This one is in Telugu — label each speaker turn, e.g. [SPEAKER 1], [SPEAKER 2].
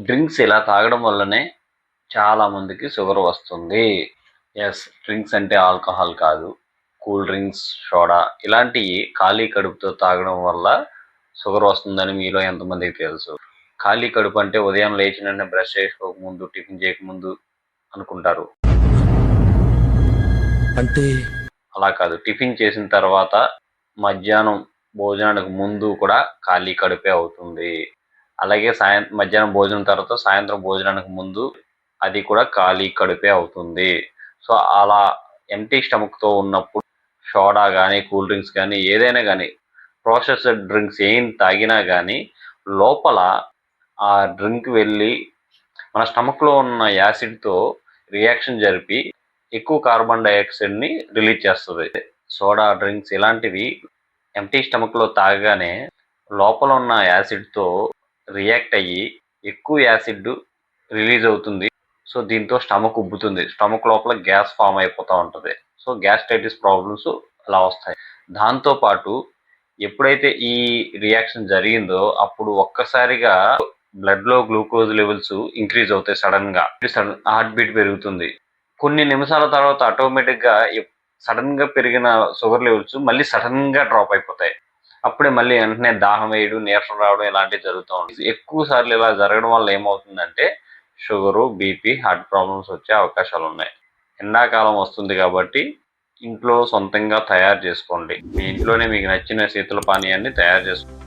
[SPEAKER 1] డ్రింక్స్ ఇలా తాగడం వల్లనే చాలా మందికి షుగర్ వస్తుంది. యెస్, డ్రింక్స్ అంటే ఆల్కహాల్ కాదు. కూల్ డ్రింక్స్, సోడా ఇలాంటివి ఖాళీ కడుపుతో తాగడం వల్ల షుగర్ వస్తుందని మీలో ఎంతమందికి తెలుసు? ఖాళీ కడుపు అంటే ఉదయం లేచిన వెంటనే బ్రష్ చేసుకోకముందు, టిఫిన్ చేయకముందు అనుకుంటారు.
[SPEAKER 2] అంటే
[SPEAKER 1] అలా కాదు. టిఫిన్ చేసిన తర్వాత మధ్యాహ్నం భోజనానికి ముందు కూడా ఖాళీ కడుపే అవుతుంది. అలాగే మధ్యాహ్నం భోజనం తర్వాత సాయంత్రం భోజనానికి ముందు అది కూడా ఖాళీ కడుపే అవుతుంది. సో అలా ఎంప్టీ స్టమక్తో ఉన్నప్పుడు సోడా కానీ, కూల్ డ్రింక్స్ కానీ, ఏదైనా కానీ, ప్రాసెస్డ్ డ్రింక్స్ ఏం తాగినా కానీ లోపల ఆ డ్రింక్ వెళ్ళి మన స్టమక్లో ఉన్న యాసిడ్తో రియాక్షన్ జరిపి ఎక్కువ కార్బన్ డైఆక్సైడ్ని రిలీజ్ చేస్తుంది. సోడా డ్రింక్స్ ఇలాంటివి ఎంప్టీ స్టమక్లో తాగగానే లోపల ఉన్న యాసిడ్తో రియాక్ట్ అయ్యి ఎక్కువ యాసిడ్ రిలీజ్ అవుతుంది. సో దీంతో స్టమక్ ఉబ్బుతుంది. స్టమక్ లోపల గ్యాస్ ఫామ్ అయిపోతూ ఉంటుంది. సో గ్యాస్ట్రైటిస్ ప్రాబ్లమ్స్ అలా వస్తాయి. దాంతోపాటు ఎప్పుడైతే ఈ రియాక్షన్ జరిగిందో అప్పుడు ఒక్కసారిగా బ్లడ్లో గ్లూకోజ్ లెవెల్స్ ఇంక్రీజ్ అవుతాయి. సడన్గా హార్ట్ బీట్ పెరుగుతుంది. కొన్ని నిమిషాల తర్వాత ఆటోమేటిక్గా సడన్గా పెరిగిన షుగర్ లెవెల్స్ మళ్ళీ సడన్గా డ్రాప్ అయిపోతాయి. అప్పుడే మళ్ళీ వెంటనే దాహం వేయడం, నీరసం రావడం ఇలాంటివి జరుగుతూ ఉంటాయి. ఎక్కువ సార్లు ఇలా జరగడం వల్ల ఏమవుతుందంటే షుగరు, బీపీ, హార్ట్ ప్రాబ్లమ్స్ వచ్చే అవకాశాలు ఉన్నాయి. ఎండాకాలం వస్తుంది కాబట్టి ఇంట్లో సొంతంగా తయారు చేసుకోండి. మీ ఇంట్లోనే మీకు నచ్చిన శీతల పానీయాన్ని తయారు చేసుకోండి.